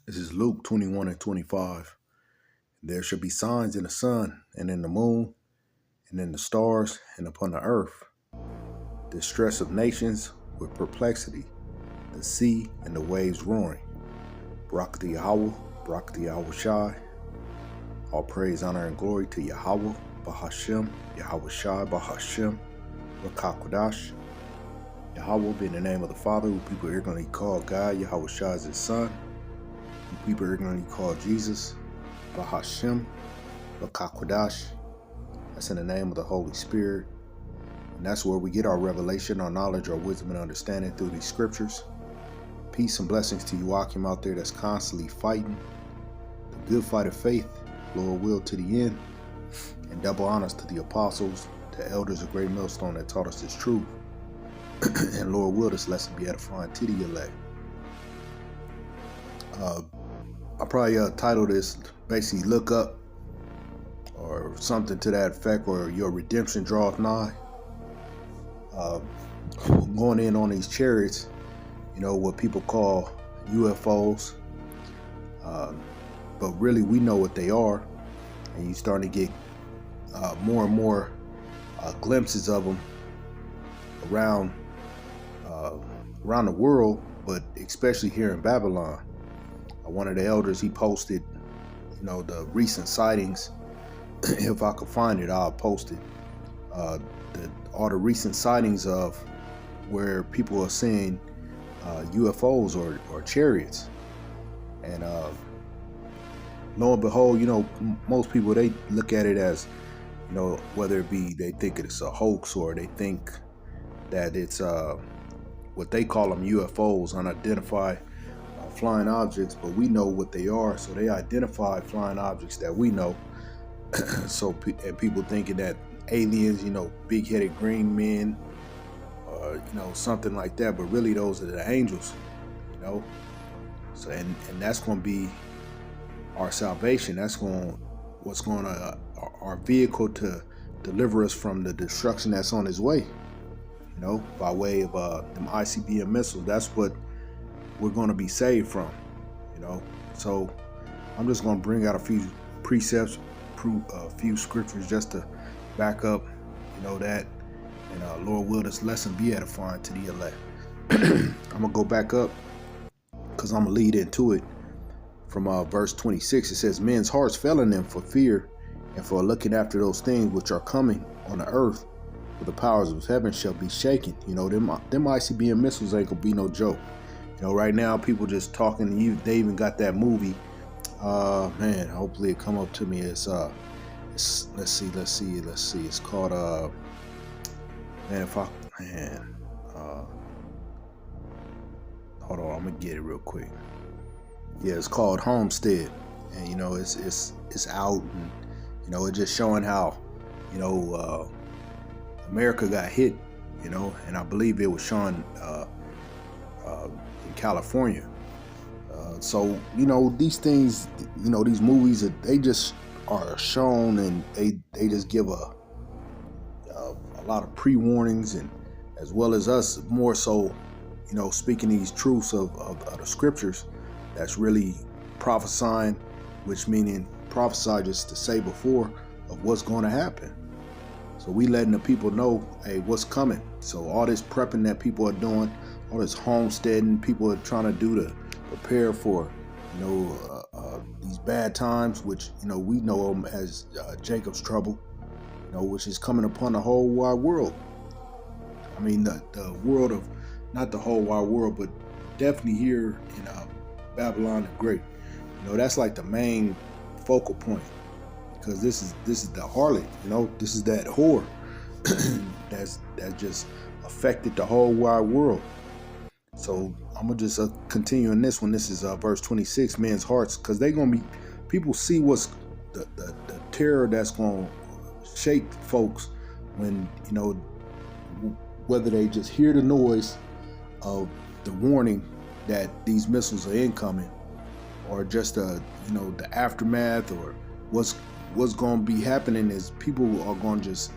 This is Luke 21 and 25. There shall be signs in the sun and in the moon and in the stars and upon the earth. Distress of nations with perplexity, the sea and the waves roaring. Barak the Yahweh, Barak the Yahweh Shai. All praise, honor, and glory to Yahweh, Bahashem, Yahweh Shai, Bahashem, Rakakwadash. Yahweh being the name of the Father, who people ignorantly call God. Yahweh Shai is his son, who people ignorantly call Jesus. Bahashem, Rakakwadash. That's in the name of the Holy Spirit. And that's where we get our revelation, our knowledge, our wisdom, and understanding through these scriptures. Peace and blessings to you, Akim, out there that's constantly fighting the good fight of faith, Lord will, to the end. And double honors to the apostles, the elders of Great Millstone that taught us this truth. And Lord will, this lesson be edifying to the elect. I probably titled this basically "Look Up" or something to that effect, or your redemption draweth nigh. Going in on these chariots, you know, what people call UFOs, but really we know what they are, and you're starting to get more and more glimpses of them around the world, but especially here in Babylon. One of the elders, he posted, you know, the recent sightings. If I could find it, I'll post it. All the recent sightings of where people are seeing UFOs or chariots, and lo and behold, you know, most people, they look at it as, you know, whether it be they think it's a hoax or they think that it's what they call them UFOs, unidentified flying objects, but we know what they are, so they identify flying objects that we know. So and people thinking that aliens, you know, big-headed green men, or you know, something like that, but really those are the angels, you know. So and that's going to be our salvation. That's what's going to our vehicle to deliver us from the destruction that's on its way, you know, by way of them ICBM missiles. That's what we're going to be saved from, you know. So I'm just going to bring out a few precepts, a few scriptures just to back up, you know, that. And Lord will, this lesson be edifying to the elect. I'm going to go back up because I'm going to lead into it from verse 26. It says, men's hearts fell in them for fear and for looking after those things which are coming on the earth, for the powers of heaven shall be shaken. You know, them ICBM missiles ain't going to be no joke. You know, right now people just talking to you. They even got that movie. Man, hopefully it come up to me. It's let's see. It's called hold on, I'm gonna get it real quick. Yeah, it's called Homestead, and you know, it's out, and you know, it's just showing how, you know, America got hit, you know, and I believe it was shown in California. So, you know, these things, you know, these movies, they just are shown, and they just give a lot of pre-warnings, and as well as us more so, you know, speaking these truths of the scriptures that's really prophesying, which meaning prophesy just to say before of what's going to happen. So we letting the people know, hey, what's coming. So all this prepping that people are doing, all this homesteading people are trying to do to prepare for, you know, these bad times, which, you know, we know them as Jacob's trouble, you know, which is coming upon the whole wide world. I mean, the world of, not the whole wide world, but definitely here in Babylon the Great. You know, that's like the main focal point, because this is the harlot, you know, this is that whore that just affected the whole wide world. So I'm gonna just continue in this one. This is verse 26. Men's hearts, because they're gonna be, people see what's the terror that's gonna shake folks when, you know, whether they just hear the noise of the warning that these missiles are incoming, or just you know, the aftermath, or what's going to be happening is people are going to just,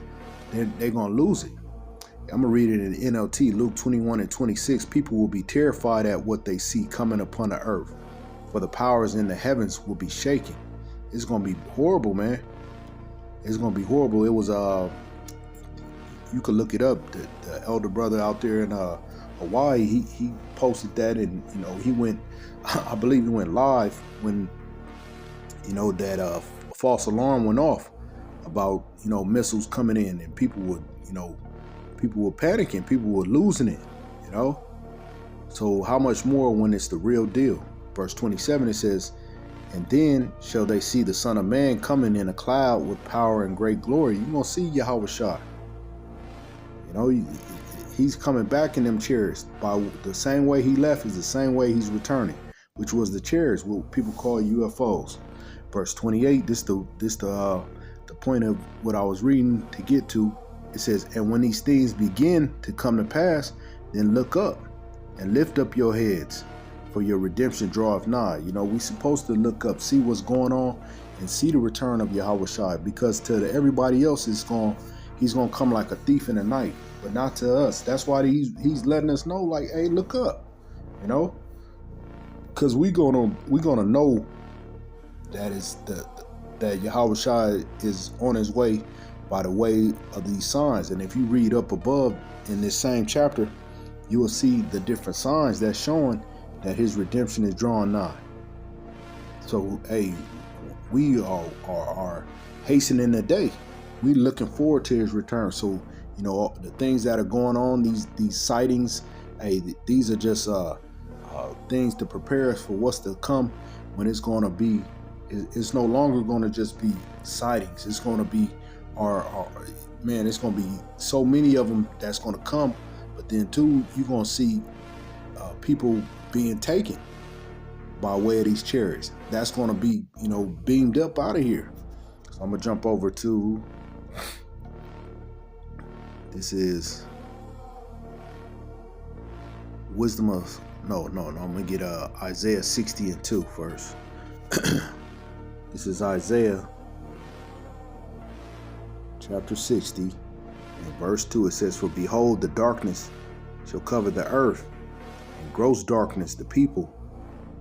they're going to lose it. I'm going to read it in NLT, Luke 21 and 26. People will be terrified at what they see coming upon the earth, for the powers in the heavens will be shaken. It's gonna be horrible, man. It's gonna be horrible. It was you could look it up. The elder brother out there in Hawaii, he posted that, and he went, I believe he went live when that false alarm went off about missiles coming in, and people were panicking, people were losing it, So how much more when it's the real deal? Verse 27, it says, and then shall they see the Son of Man coming in a cloud with power and great glory. You're going to see Yahweh Shai. He's coming back in them chariots. By the same way he left is the same way he's returning, which was the chariots, what people call UFOs. Verse 28, this the point of what I was reading to get to. It says, and when these things begin to come to pass, then look up and lift up your heads, for your redemption draweth nigh. We supposed to look up, see what's going on, and see the return of Yahweh Shai, because to everybody else he's gonna come like a thief in the night, but not to us. That's why he's letting us know, like, hey, look up, because we gonna know that Yahweh Shai is on his way by the way of these signs. And if you read up above in this same chapter, you will see the different signs that's showing that his redemption is drawing nigh. So, hey, we are hastening the day. We looking forward to his return. So, the things that are going on, these sightings, hey, these are just things to prepare us for what's to come, when it's going to be. It's no longer going to just be sightings. It's going to be it's going to be so many of them that's going to come. But then too, you're going to see people being taken by way of these chariots. That's going to be, beamed up out of here. So I'm going to jump over to, this is wisdom of, no, I'm going to get Isaiah 60:2 first. This is Isaiah chapter 60 and verse 2. It says, for behold, the darkness shall cover the earth, and gross darkness the people.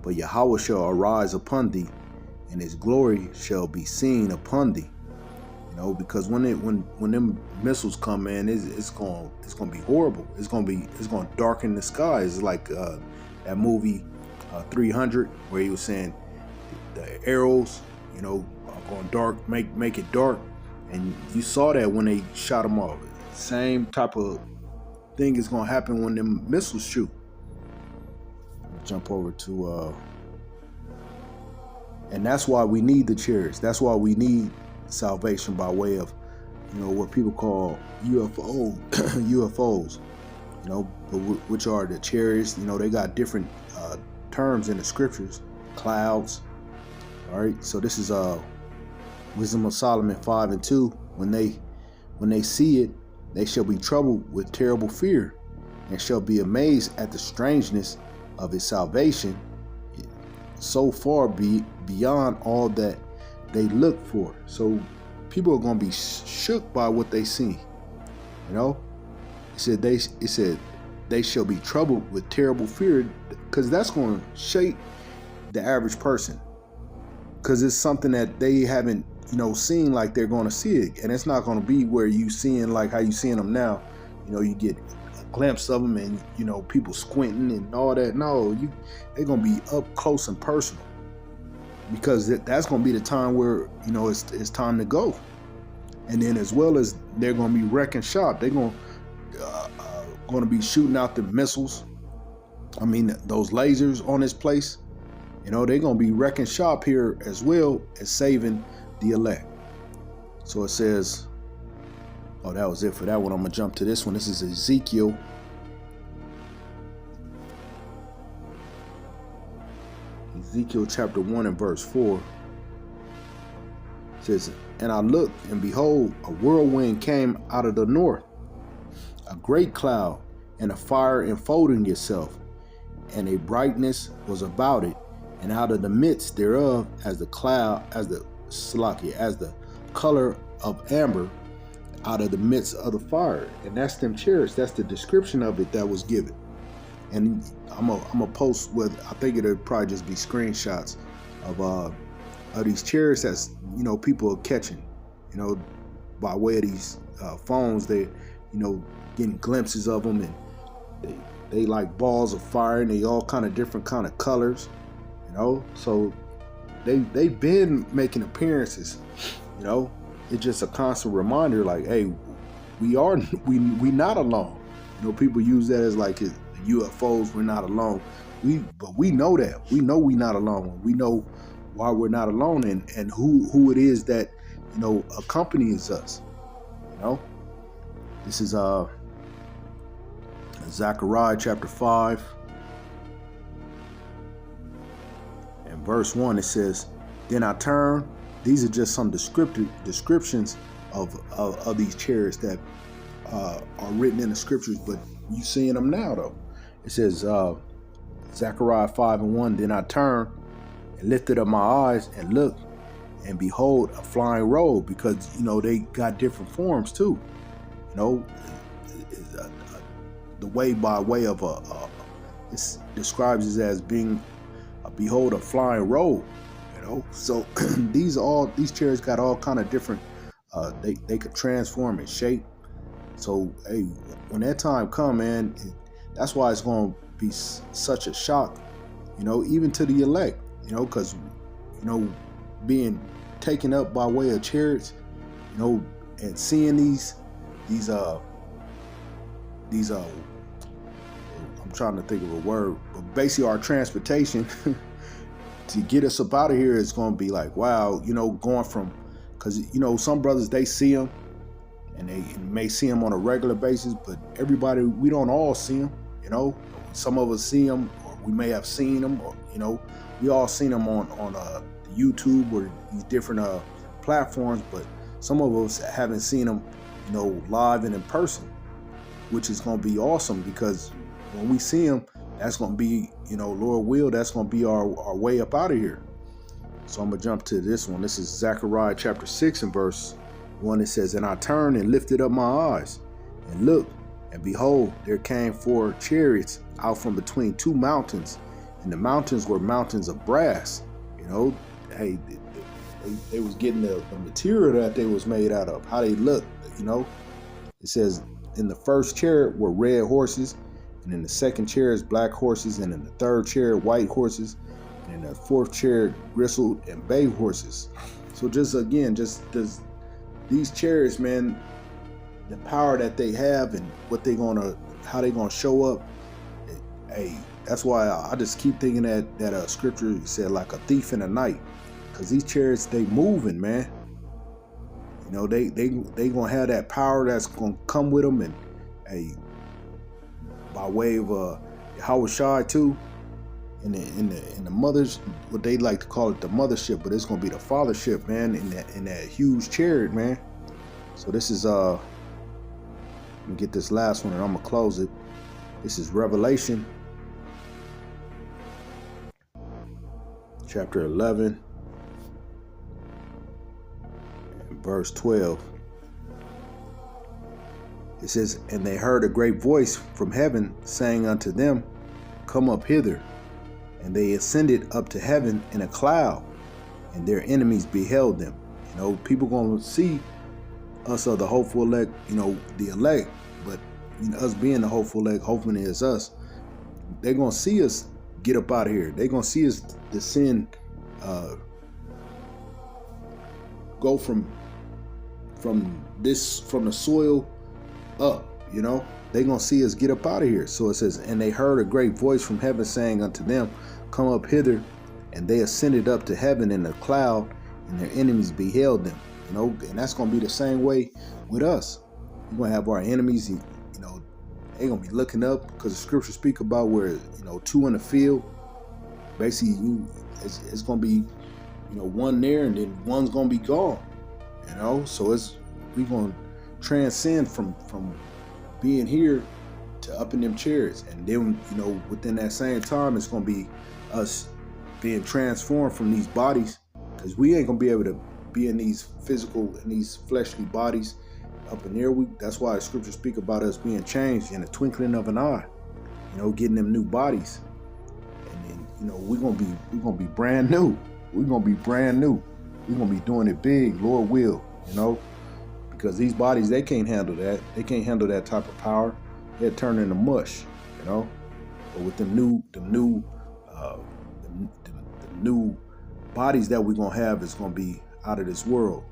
But Yahweh shall arise upon thee, and his glory shall be seen upon thee. Because when them missiles come, man, it's gonna be horrible. It's gonna darken the sky. It's like that movie 300, where he was saying the arrows, are going dark, make it dark. And you saw that when they shot them off. Same type of thing is going to happen when them missiles shoot. Jump over to, and that's why we need the chariots. That's why we need salvation by way of, what people call UFOs, which are the chariots. They got different terms in the scriptures, clouds. All right. So this is Wisdom of Solomon 5:2. When they see it, they shall be troubled with terrible fear, and shall be amazed at the strangeness of his salvation, so far beyond all that they look for. So people are going to be shook by what they see. It said they shall be troubled with terrible fear, because that's going to shake the average person, because it's something that they haven't seen like they're going to see it. And it's not going to be where you seeing like how you seeing them now. You get a glimpse of them and people squinting and all that. No, they're going to be up close and personal, because that's going to be the time where it's time to go. And then as well as they're going to be wrecking shop, they're going to be shooting out the missiles. I mean, those lasers on this place. They're going to be wrecking shop here, as well as saving the elect. So it says, oh, that was it for that one. I'm going to jump to this one. This is Ezekiel. Ezekiel chapter 1 and verse 4. It says, and I looked, and behold, a whirlwind came out of the north, a great cloud, and a fire enfolding itself, and a brightness was about it, and out of the midst thereof, as the color of amber, out of the midst of the fire. And that's them chariots. That's the description of it that was given. And I'm a post with, I think it'll probably just be screenshots of these chariots that's, you know, people are catching, you know, by way of these phones. They, you know, getting glimpses of them, and they like balls of fire, and they all kind of different kind of colors, you know. So they've been making appearances, you know. It's just a constant reminder, like, hey, we not alone. You know, people use that as like UFOs. We're not alone. But we know that. We know we're not alone. We know why we're not alone, and who it is that, you know, accompanies us. You know, this is Zechariah chapter 5 and verse 1. It says, "Then I turned." These are just some descriptions of these chariots that are written in the scriptures, but you seeing them now though. It says Zechariah 5 and 1. "Then I turned and lifted up my eyes and looked, and behold, a flying robe," because, you know, they got different forms too. You know, the way by way of it describes it as being behold, a flying robe. You know, so these chariots got all kind of different. They could transform in shape. So hey, when that time come, man, that's why it's going to be such a shock, you know, even to the elect, you know, because, you know, being taken up by way of chariots, you know, and seeing these I'm trying to think of a word, but basically our transportation to get us up out of here is going to be like, wow, you know, going from, because, you know, some brothers, they see them and they may see them on a regular basis, but everybody, we don't all see them, you know. Some of us see them, or we may have seen them, or, you know, we all seen them on YouTube or these different platforms, but some of us haven't seen them, you know, live and in person, which is going to be awesome, because when we see them, that's going to be, you know, Lord will, that's going to be our way up out of here. So I'm going to jump to this one. This is Zechariah chapter 6 and verse 1. It says, "And I turned and lifted up my eyes and looked, and behold, there came 4 chariots out from between 2 mountains, and the mountains were mountains of brass." You know, hey, they was getting the material that they was made out of, how they looked, you know. It says, "In the first chariot were red horses, and in the second chariot black horses, and in the third chariot white horses, and in the fourth chariot gristled and bay horses." So just again, just these chariots, man, the power that they have and how they gonna show up. Hey, that's why I just keep thinking that scripture said like a thief in the night, because these chariots, they moving, man. You know, they gonna have that power that's gonna come with them, and hey, by way of Yahweh Shai too, in the mothers, what they like to call it the mothership, but it's gonna be the fathership, man, in that huge chariot, man. So this is let me get this last one and I'm gonna close it. This is Revelation chapter 11 and verse 12. It says, "And they heard a great voice from heaven saying unto them, Come up hither. And they ascended up to heaven in a cloud, and their enemies beheld them." You know, people gonna see us, are the hopeful elect, you know, the elect, but, you know, us being the hopeful elect, hoping is us. They're gonna see us get up out of here. They're gonna see us descend, go from the soil up, you know. They're gonna see us get up out of here. So it says, "And they heard a great voice from heaven saying unto them, Come up hither. And they ascended up to heaven in a cloud, and their enemies beheld them." You know, and that's gonna be the same way with us. We're gonna have our enemies, you know, they're gonna be looking up, because the scriptures speak about where, you know, 2 in the field. Basically, it's gonna be, you know, 1 there, and then 1's gonna be gone. You know, so we're gonna transcend from being here to up in them chariots, and then, you know, within that same time, it's gonna be us being transformed from these bodies, because we ain't gonna be able to be in these physical and these fleshly bodies up in there. That's why the scriptures speak about us being changed in the twinkling of an eye. getting them new bodies. And then, we're gonna be brand new. We're gonna be brand new. We're gonna be doing it big, Lord will, because these bodies, they can't handle that. They can't handle that type of power. They'll turn into mush, But with the new bodies that we're gonna have is gonna be out of this world.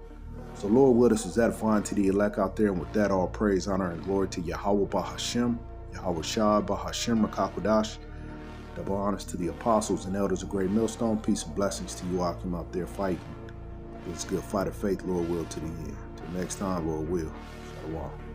So Lord with us is edifying to the elect out there, and with that, all praise, honor, and glory to Yahweh Bahashem, Yahweh Shah Bahashem Makakodash. Double honors to the apostles and elders of Great Millstone. Peace and blessings to you, Akim, out there fighting. It's good fight of faith, Lord will, to the end. Till next time, Lord will. Shalom.